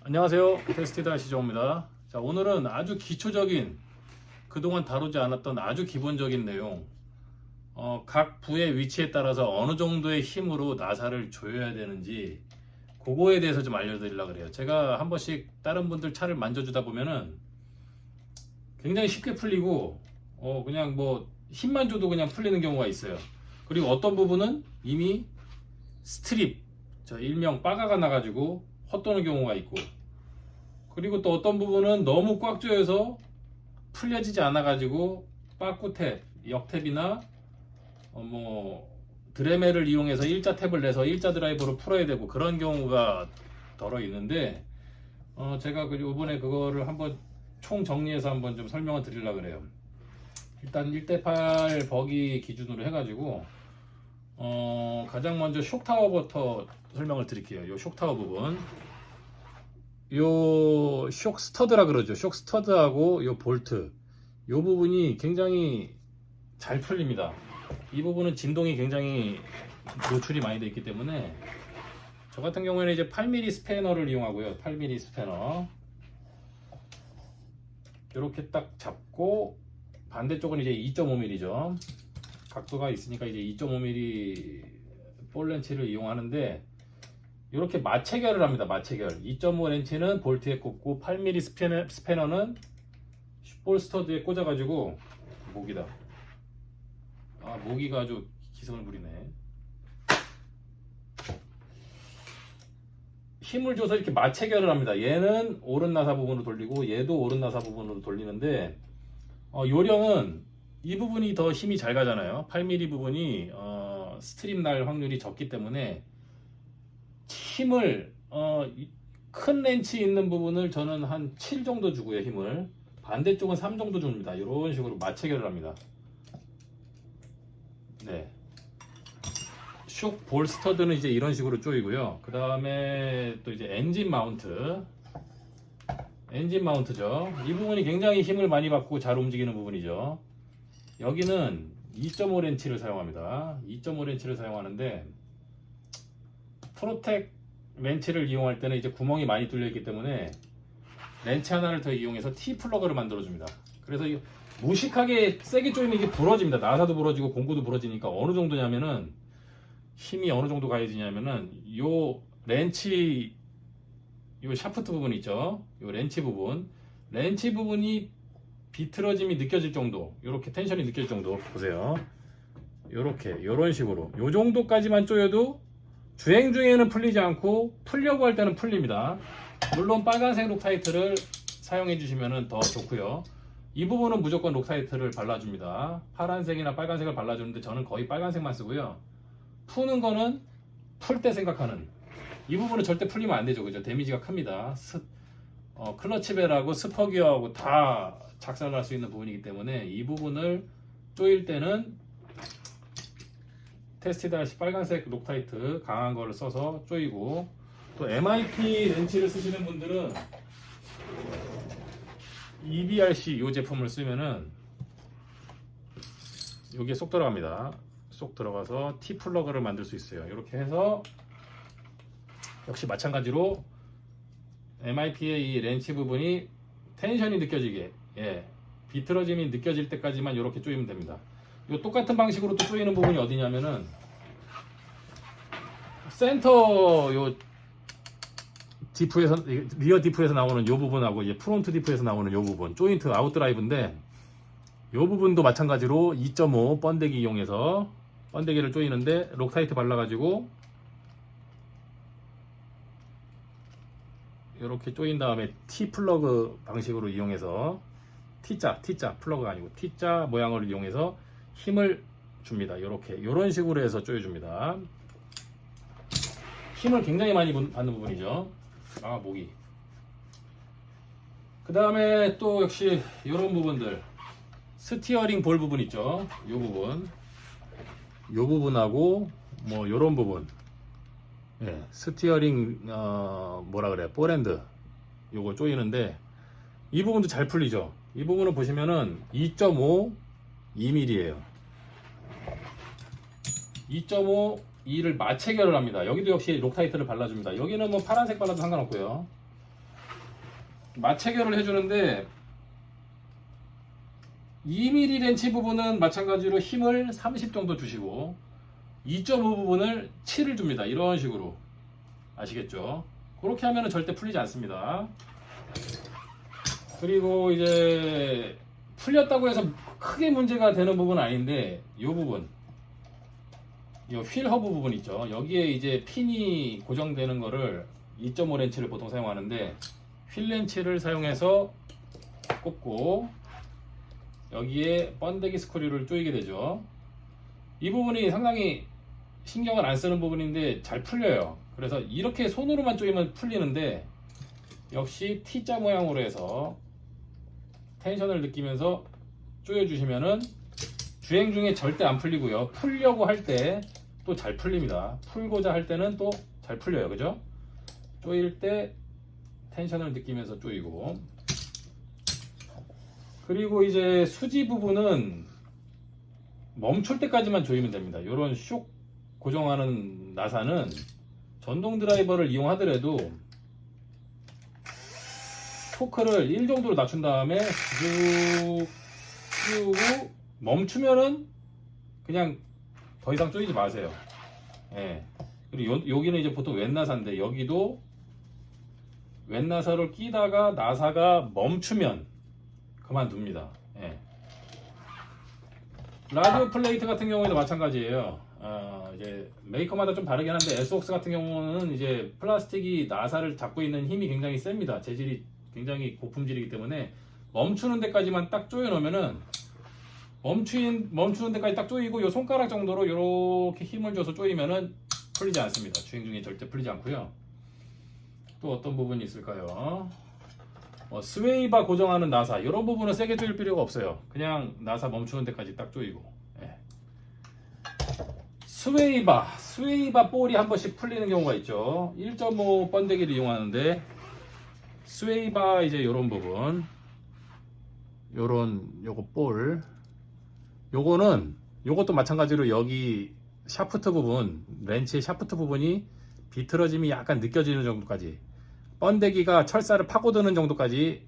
안녕하세요. 테스티다 시정입니다. 자, 오늘은 아주 기초적인, 그동안 다루지 않았던 아주 기본적인 내용, 각 부의 위치에 따라서 어느 정도의 힘으로 나사를 조여야 되는지 그거에 대해서 좀 알려드리려고 그래요. 제가 한 번씩 다른 분들 차를 만져주다 보면은 굉장히 쉽게 풀리고 그냥 뭐 힘만 줘도 그냥 풀리는 경우가 있어요. 그리고 어떤 부분은 이미 스트립, 일명 빠가가 나가지고 헛도는 경우가 있고, 그리고 또 어떤 부분은 너무 꽉 조여서 풀려지지 않아 가지고 빠꾸탭, 역탭이나 드레멜을 이용해서 일자 탭을 내서 일자 드라이버로 풀어야 되고, 그런 경우가 덜어 있는데, 제가 이번에 그거를 한번 총 정리해서 한번 좀 설명을 드리려고 그래요. 일단 1대8 버기 기준으로 해가지고 가장 먼저 쇽타워부터 설명을 드릴게요. 요 쇽타워 부분, 요 쇽 스터드라 그러죠. 쇽 스터드하고 요 볼트, 요 부분이 굉장히 잘 풀립니다. 이 부분은 진동이 굉장히 노출이 많이 되어 있기 때문에, 저 같은 경우에는 이제 8mm 스패너를 이용하고요. 8mm 스패너 이렇게 딱 잡고, 반대쪽은 이제 2.5mm죠. 각도가 있으니까 이제 2.5mm 볼 렌치를 이용하는데, 이렇게 마체결을 합니다. 마체결. 2.5 렌치는 볼트에 꽂고 8mm 스패너는 볼 스터드에 꽂아가지고, 모기다. 모기가 아주 기승을 부리네. 힘을 줘서 이렇게 마체결을 합니다. 얘는 오른 나사 부분으로 돌리고 얘도 오른 나사 부분으로 돌리는데, 요령은 이 부분이 더 힘이 잘 가잖아요. 8mm 부분이 스트립 날 확률이 적기 때문에 힘을 큰 렌치 있는 부분을 저는 한 7 정도 주고요. 힘을 반대쪽은 3 정도 줍니다. 이런 식으로 마체결을 합니다. 네. 쇽 볼스터드는 이제 이런 식으로 조이고요. 그 다음에 또 이제 엔진 마운트죠. 이 부분이 굉장히 힘을 많이 받고 잘 움직이는 부분이죠. 여기는 2.5 렌치를 사용합니다. 2.5 렌치를 사용하는데, 프로텍 렌치를 이용할 때는 이제 구멍이 많이 뚫려 있기 때문에 렌치 하나를 더 이용해서 T 플러그를 만들어 줍니다. 그래서 무식하게 세게 조이면 이게 부러집니다. 나사도 부러지고 공구도 부러지니까, 어느 정도냐면은, 힘이 어느 정도 가해지냐면은, 요 렌치, 요 샤프트 부분 있죠. 요 렌치 부분이 비틀어짐이 느껴질 정도, 요렇게 텐션이 느껴질 정도 보세요. 요런 식으로 요 정도까지만 조여도 주행 중에는 풀리지 않고 풀려고 할 때는 풀립니다. 물론 빨간색 록타이트를 사용해 주시면 더 좋고요. 이 부분은 무조건 록타이트를 발라줍니다. 파란색이나 빨간색을 발라주는데 저는 거의 빨간색만 쓰고요. 푸는 거는 풀 때 생각하는, 이 부분은 절대 풀리면 안 되죠. 그죠? 데미지가 큽니다. 클러치벨하고 스퍼기어하고 다 작살날 수 있는 부분이기 때문에, 이 부분을 조일 때는 테스티다 빨간색 록타이트 강한 거를 써서 조이고, 또 MIP 렌치를 쓰시는 분들은 EBRC 이 제품을 쓰면은 여기에 쏙 들어갑니다. 쏙 들어가서 T 플러그를 만들 수 있어요. 이렇게 해서 역시 마찬가지로 MIP의 이 렌치 부분이 텐션이 느껴지게, 비틀어짐이 느껴질 때까지만 이렇게 조이면 됩니다. 요 똑같은 방식으로 또 조이는 부분이 어디냐면은, 센터 요 디프에서, 리어 디프에서 나오는 요 부분하고 이제 프론트 디프에서 나오는 요 부분, 조인트 아웃드라이브인데, 요 부분도 마찬가지로 2.5 번데기 이용해서 번데기를 조이는데, 록타이트 발라가지고 이렇게 조인 다음에 T 플러그 방식으로 이용해서, T자 플러그가 아니고 T자 모양을 이용해서 힘을 줍니다. 요런 식으로 해서 조여줍니다. 힘을 굉장히 많이 받는 부분이죠. 모기. 그 다음에 또 역시 요런 부분들, 스티어링 볼 부분 있죠. 요 부분하고 요런 부분, 스티어링 볼핸드 요거 조이는데, 이 부분도 잘 풀리죠. 이 부분을 보시면은 2.5 2mm예요. 2.5 2를 마체결을 합니다. 여기도 역시 록타이트를 발라줍니다. 여기는 파란색 발라도 상관없고요. 마체결을 해주는데 2mm 렌치 부분은 마찬가지로 힘을 30 정도 주시고 2.5 부분을 7을 줍니다. 이런 식으로 아시겠죠? 그렇게 하면 절대 풀리지 않습니다. 그리고 이제 풀렸다고 해서 크게 문제가 되는 부분은 아닌데 이 부분, 이 휠 허브 부분 있죠? 여기에 이제 핀이 고정되는 거를 2.5 렌치를 보통 사용하는데 휠 렌치를 사용해서 꽂고 여기에 번데기 스크류를 조이게 되죠. 이 부분이 상당히 신경을 안 쓰는 부분인데 잘 풀려요. 그래서 이렇게 손으로만 조이면 풀리는데 역시 T자 모양으로 해서 텐션을 느끼면서 조여주시면은 주행 중에 절대 안 풀리고요. 풀려고 할 때 또 잘 풀립니다. 풀고자 할 때는 또 잘 풀려요. 그죠? 조일 때 텐션을 느끼면서 조이고, 그리고 이제 수지 부분은 멈출 때까지만 조이면 됩니다. 이런 쇽 고정하는 나사는 전동 드라이버를 이용하더라도 토크를 1 정도로 낮춘 다음에 쭉 끼우고 멈추면은 그냥 더 이상 조이지 마세요. 예. 그리고 여기는 이제 보통 왼나사인데 여기도 왼나사를 끼다가 나사가 멈추면 그만둡니다. 예. 라디오 플레이트 같은 경우에도 마찬가지예요. 이제 메이커마다 좀 다르긴 한데 SOX 같은 경우는 이제 플라스틱이 나사를 잡고 있는 힘이 굉장히 셉니다. 재질이 굉장히 고품질이기 때문에 멈추는 데까지만 딱 조여 놓으면은 멈추는 데까지 딱 조이고 요 손가락 정도로 이렇게 힘을 줘서 조이면은 풀리지 않습니다. 주행 중에 절대 풀리지 않고요. 또 어떤 부분이 있을까요? 스웨이바 고정하는 나사 이런 부분은 세게 조일 필요가 없어요. 그냥 나사 멈추는 데까지 딱 조이고. 예. 스웨이바 볼이 한 번씩 풀리는 경우가 있죠. 1.5 번데기를 이용하는데 스웨이바 이제 이런 부분, 요거 볼, 요것도 마찬가지로 여기 샤프트 부분, 렌치의 샤프트 부분이 비틀어짐이 약간 느껴지는 정도까지, 번데기가 철사를 파고드는 정도까지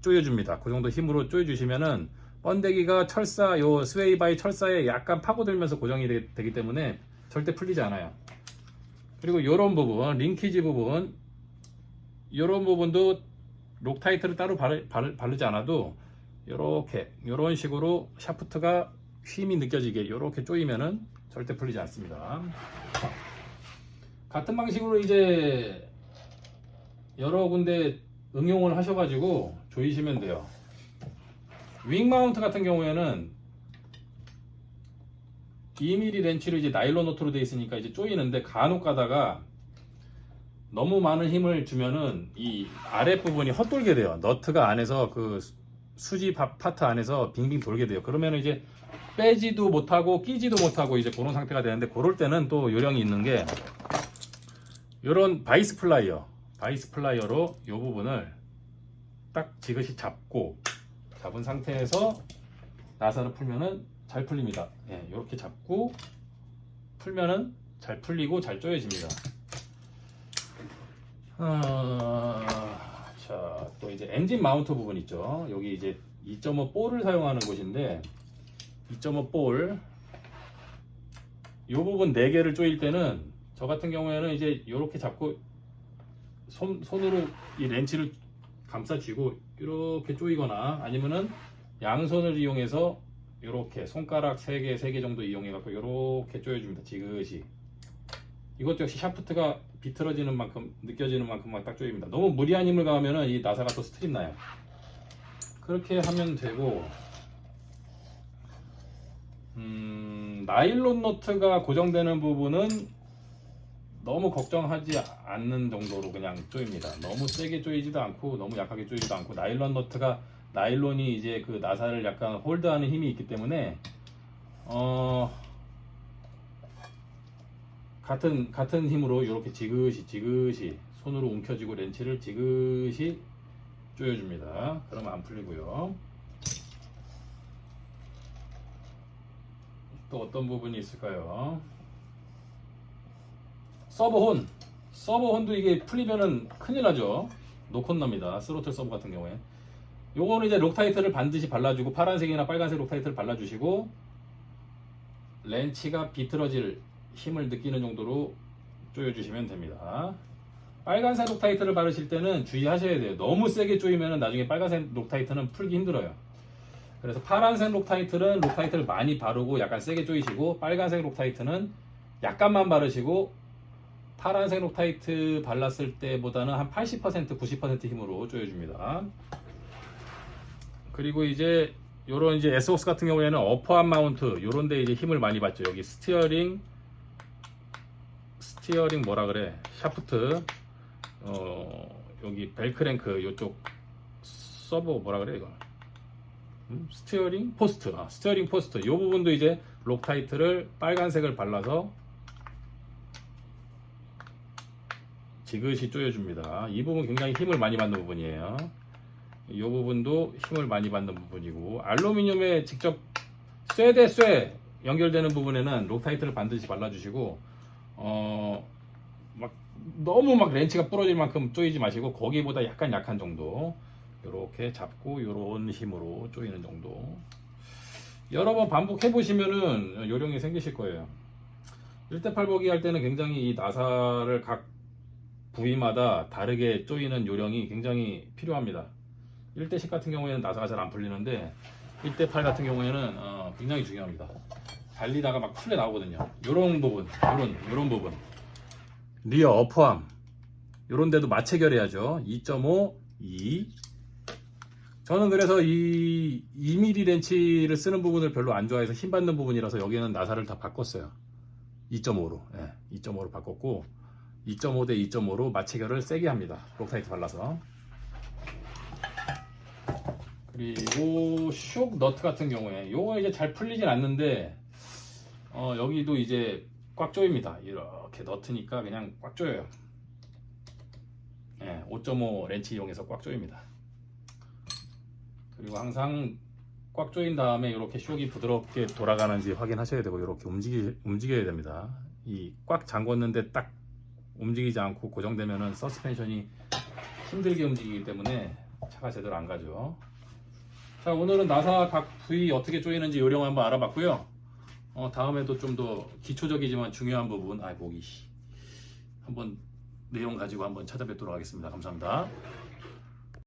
조여줍니다. 그 정도 힘으로 조여주시면은 번데기가 요 스웨이바의 철사에 약간 파고들면서 고정이 되기 때문에 절대 풀리지 않아요. 그리고 요런 부분, 링키지 부분, 요런 부분도 록타이트를 따로 바르지 않아도 요런 식으로 샤프트가 힘이 느껴지게 이렇게 조이면은 절대 풀리지 않습니다. 같은 방식으로 이제 여러 군데 응용을 하셔가지고 조이시면 돼요. 윙 마운트 같은 경우에는 2mm 렌치로 이제 나일론 너트로 되어 있으니까 이제 조이는데 간혹 가다가 너무 많은 힘을 주면은 이 아랫부분이 헛돌게 돼요. 너트가 안에서 그 수지 파트 안에서 빙빙 돌게 돼요. 그러면 이제 빼지도 못하고 끼지도 못하고 이제 그런 상태가 되는데, 그럴 때는 또 요령이 있는 게 요런 바이스 플라이어로 이 부분을 딱 지그시 잡은 상태에서 나사를 풀면은 잘 풀립니다. 예, 이렇게 잡고 풀면은 잘 풀리고 잘 조여집니다. 자, 또 이제 엔진 마운트 부분 있죠. 여기 이제 2.5 볼을 사용하는 곳인데 2.5 볼, 이 부분 4개를 조일 때는 저 같은 경우에는 이제 이렇게 잡고 손으로 이 렌치를 감싸 쥐고 이렇게 조이거나, 아니면은 양손을 이용해서 이렇게 손가락 3개 정도 이용해 갖고 이렇게 조여줍니다. 지그시. 이것도 역시 샤프트가 비틀어지는 만큼, 느껴지는 만큼만 딱 조입니다. 너무 무리한 힘을 가하면은 이 나사가 또 스트립 나요. 그렇게 하면 되고, 나일론 너트가 고정되는 부분은 너무 걱정하지 않는 정도로 그냥 조입니다. 너무 세게 조이지도 않고 너무 약하게 조이지도 않고, 나일론이 이제 그 나사를 약간 홀드하는 힘이 있기 때문에 같은 힘으로 이렇게 지그시 손으로 움켜쥐고 렌치를 지그시 조여줍니다. 그러면 안 풀리고요. 또 어떤 부분이 있을까요? 서버혼도 이게 풀리면은 큰일 나죠. 노콘너입니다. 스로틀 서브 같은 경우에. 요거는 이제 록타이트를 반드시 발라주고, 파란색이나 빨간색 록타이트를 발라주시고, 렌치가 비틀어질 힘을 느끼는 정도로 조여주시면 됩니다. 빨간색 록타이트를 바르실 때는 주의하셔야 돼요. 너무 세게 조이면 나중에 빨간색 록타이트는 풀기 힘들어요. 그래서 파란색 록타이트는 록타이트를 많이 바르고 약간 세게 조이시고, 빨간색 록타이트는 약간만 바르시고, 파란색 록타이트 발랐을 때보다는 한 80%, 90% 힘으로 조여줍니다. 그리고 이제 요런 이제 에스웍스 같은 경우에는 어퍼암 마운트 요런 데 이제 힘을 많이 받죠. 여기 스티어링 뭐라 그래? 샤프트, 여기 벨크랭크 요쪽 서버 뭐라 그래 이거? 스티어링 포스트, 스티어링 포스트 요 부분도 이제 록타이트를 빨간색을 발라서 지그시 조여줍니다. 이 부분 굉장히 힘을 많이 받는 부분이에요. 이 부분도 힘을 많이 받는 부분이고, 알루미늄에 직접 쇠 대 쇠 연결되는 부분에는 록타이트를 반드시 발라주시고, 막 너무 막 렌치가 부러질 만큼 조이지 마시고, 거기보다 약간 약한 정도 이렇게 잡고 요런 힘으로 조이는 정도 여러 번 반복해 보시면은 요령이 생기실 거예요. 1대8 보기 할 때는 굉장히 이 나사를 각 부위마다 다르게 조이는 요령이 굉장히 필요합니다. 1대10 같은 경우에는 나사가 잘 안 풀리는데 1대8 같은 경우에는 굉장히 중요합니다. 달리다가 막 풀려 나오거든요. 요런 부분, 요런 부분, 리어 어퍼암 요런 데도 마체결해야죠. 2.5, 2. 저는 그래서 이 2mm 렌치를 쓰는 부분을 별로 안 좋아해서 힘 받는 부분이라서 여기는 나사를 다 바꿨어요. 2.5로 2.5로 바꿨고, 2.5 대 2.5로 마체결을 세게 합니다. 록타이트 발라서. 그리고 쇽 너트 같은 경우에 요거 이제 잘 풀리진 않는데 여기도 이제 꽉 조입니다. 이렇게 너트니까 그냥 꽉 조여요. 5.5 렌치 이용해서 꽉 조입니다. 그리고 항상 꽉 조인 다음에 이렇게 쇽이 부드럽게 돌아가는지 확인하셔야 되고, 이렇게 움직여야 됩니다. 이 꽉 잠궜는데 딱 움직이지 않고 고정되면은 서스펜션이 힘들게 움직이기 때문에 차가 제대로 안 가죠. 자, 오늘은 나사 각 부위 어떻게 조이는지 요령 한번 알아봤고요. 다음에도 좀 더 기초적이지만 중요한 부분, 목이 한번 내용 가지고 한번 찾아뵙도록 하겠습니다. 감사합니다.